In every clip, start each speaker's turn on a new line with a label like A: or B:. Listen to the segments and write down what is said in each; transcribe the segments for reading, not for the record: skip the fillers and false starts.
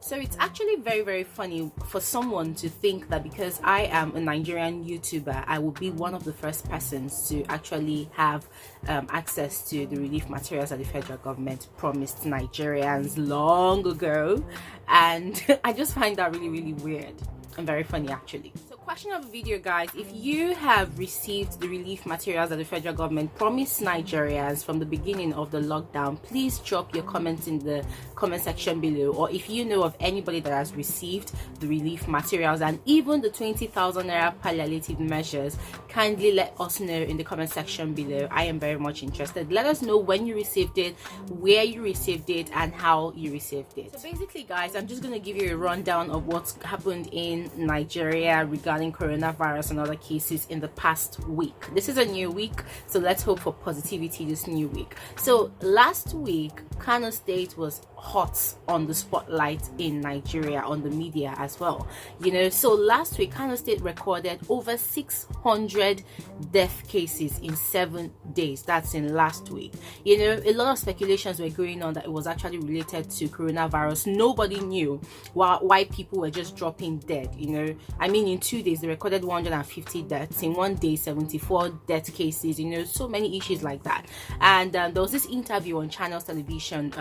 A: So it's actually very, very funny for someone to think that because I am a Nigerian YouTuber, I will be one of the first persons to actually have access to the relief materials that the federal government promised Nigerians long ago. And I just find that really, really weird and very funny actually. So question of the video, guys, if you have received the relief materials that the federal government promised Nigerians from the beginning of the lockdown, please drop your comments in the comment section below. Or if you know of anybody that has received the relief materials and even the 20,000 naira palliative measures, kindly let us know in the comment section below. I am very much interested. Let us know when you received it, where you received it, and how you received it. So basically, guys, I'm just going to give you a rundown of what's happened in Nigeria regarding coronavirus and other cases in the past week. This is a new week, so let's hope for positivity this new week. So last week, Kano State was hot on the spotlight in Nigeria, on the media as well. So last week, Kano State recorded over 600 death cases in 7 days. That's in last week. A lot of speculations were going on that it was actually related to coronavirus. Nobody knew why people were just dropping dead. I mean, in 2 days they recorded 150 deaths. In 1 day, 74 death cases. So many issues like that. And there was this interview on Channels Television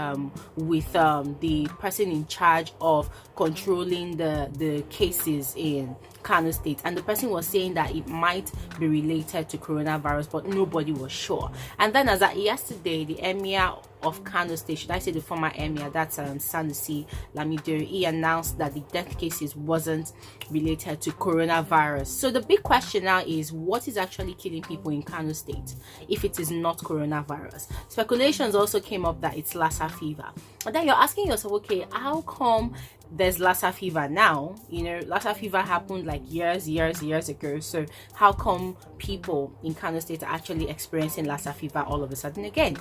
A: with the person in charge of controlling the cases in Kano State, and the person was saying that it might be related to coronavirus, but nobody was sure. And then as at yesterday, the emir of Kano State, should I say the former emir, that's Sanusi Lamido, he announced that the death cases wasn't related to coronavirus. So the big question now is, what is actually killing people in Kano State if it is not coronavirus? Speculations also came up that it's Lassa fever. And then you're asking yourself, okay, how come there's Lassa fever now? Lassa fever happened like years ago. So how come people in Kano State are actually experiencing Lassa fever all of a sudden again?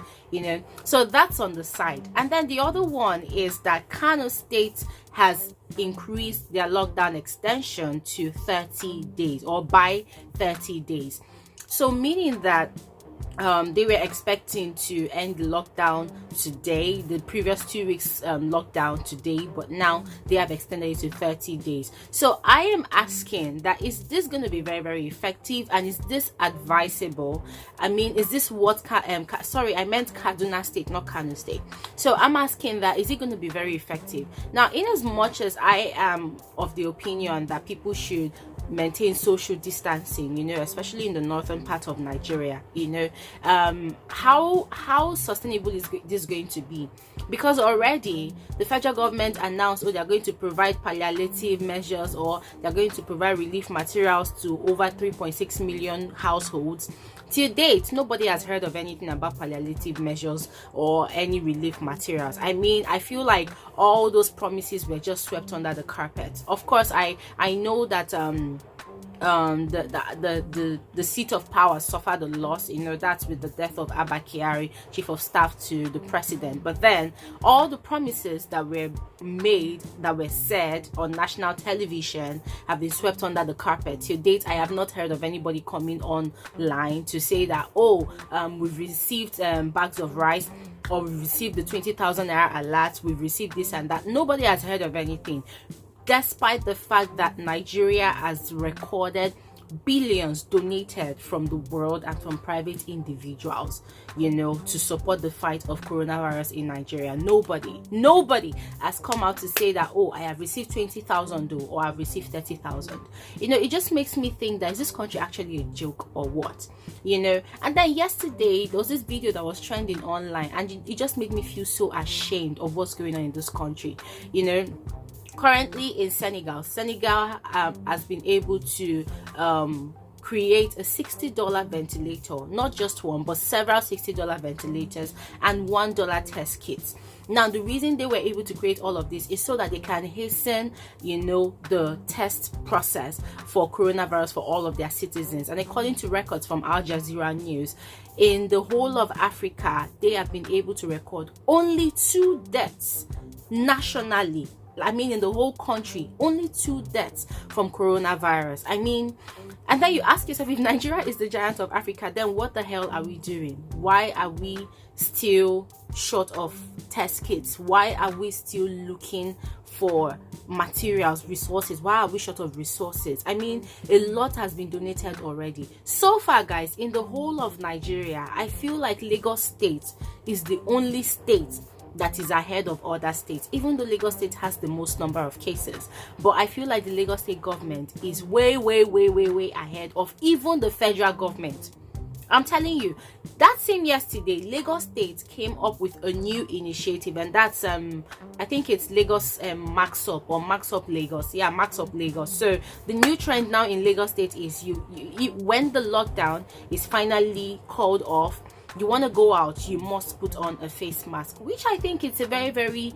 A: So that's on the side. And then the other one is that Kano State has increased their lockdown extension to 30 days, or by 30 days. So meaning that they were expecting to end the lockdown today, the previous 2 weeks lockdown today, but now they have extended it to 30 days. So I am asking that, is this going to be very, very effective, and is this advisable? I mean, is this what sorry, I meant Kaduna State, not Kano State. So I'm asking that, is it going to be very effective? Now, in as much as I am of the opinion that people should maintain social distancing, especially in the northern part of Nigeria, how sustainable is this going to be? Because already the federal government announced, they're going to provide palliative measures, or they're going to provide relief materials to over 3.6 million households. Till date, nobody has heard of anything about palliative measures or any relief materials. I mean, I feel like all those promises were just swept under the carpet. Of course, I know that the seat of power suffered a loss, that's with the death of Abba Kyari, chief of staff to the president. But then all the promises that were made, that were said on national television, have been swept under the carpet. To date, I have not heard of anybody coming online to say that, we've received bags of rice, or we've received the 20,000 naira alert, we've received this and that. Nobody has heard of anything, despite the fact that Nigeria has recorded billions donated from the world and from private individuals, to support the fight of coronavirus in Nigeria. Nobody has come out to say that, I have received 20,000 or I've received 30,000. It just makes me think that, is this country actually a joke or what? And then yesterday there was this video that was trending online, and it just made me feel so ashamed of what's going on in this country. Currently in Senegal has been able to create a $60 ventilator, not just one, but several $60 ventilators and $1 test kits. Now, the reason they were able to create all of this is so that they can hasten, the test process for coronavirus for all of their citizens. And according to records from Al Jazeera News, in the whole of Africa, they have been able to record only 2 deaths nationally. I mean, in the whole country, only 2 deaths from coronavirus. I mean, and then you ask yourself, if Nigeria is the giant of Africa, then what the hell are we doing? Why are we still short of test kits? Why are we still looking for materials, resources? Why are we short of resources? I mean, a lot has been donated already. So far, guys, in the whole of Nigeria, I feel like Lagos State is the only state that is ahead of other states, even though Lagos State has the most number of cases. But I feel like the Lagos State government is way ahead of even the federal government. I'm telling you, that same yesterday, Lagos State came up with a new initiative, and that's I think it's Lagos Max Up or Max Up Lagos. Yeah, Max Up Lagos. So the new trend now in Lagos State is you when the lockdown is finally called off, you want to go out, you must put on a face mask, which I think it's a very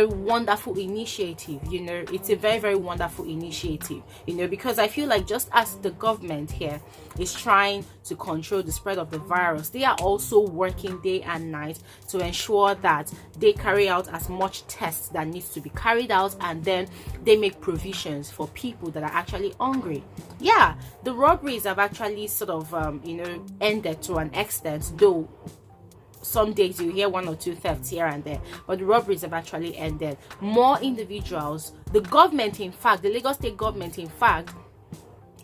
A: wonderful initiative. It's a very wonderful initiative, because I feel like just as the government here is trying to control the spread of the virus, they are also working day and night to ensure that they carry out as much tests that needs to be carried out, and then they make provisions for people that are actually hungry. Yeah, the robberies have actually sort of ended to an extent, though some days you hear one or two thefts here and there, but the robberies have actually ended. More individuals, the government, in fact, the Lagos State government, in fact,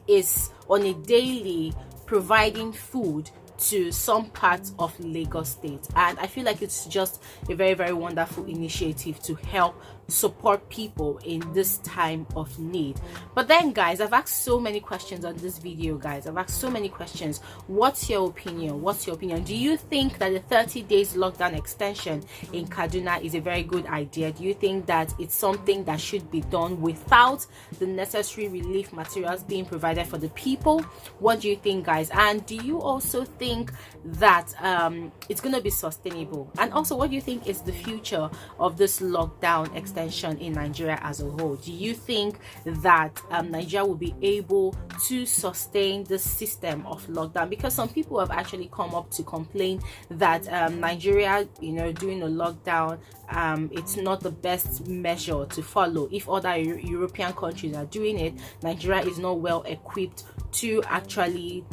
A: is on a daily providing food to some parts of Lagos State, and I feel like it's just a very wonderful initiative to help support people in this time of need. But then, guys, I've asked so many questions on this video. I've asked so many questions. What's your opinion? Do you think that the 30 days lockdown extension in Kaduna is a very good idea? Do you think that it's something that should be done without the necessary relief materials being provided for the people? What do you think, guys? And do you also think that it's going to be sustainable? And also, what do you think is the future of this lockdown extension in Nigeria as a whole? Do you think that Nigeria will be able to sustain the system of lockdown? Because some people have actually come up to complain that Nigeria, doing a lockdown, it's not the best measure to follow. If other European countries are doing it, Nigeria is not well equipped to actually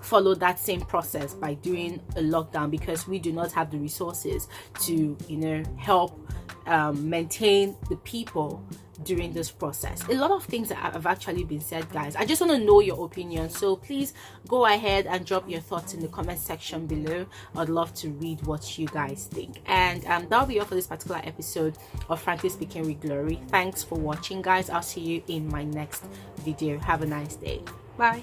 A: follow that same process by doing a lockdown, because we do not have the resources to help maintain the people during this process. A lot of things that have actually been said, guys. I just want to know your opinion, so please go ahead and drop your thoughts in the comment section below. I'd love to read what you guys think. And that'll be all for this particular episode of Frankly Speaking with Glory. Thanks for watching, guys. I'll see you in my next video. Have a nice day. Bye.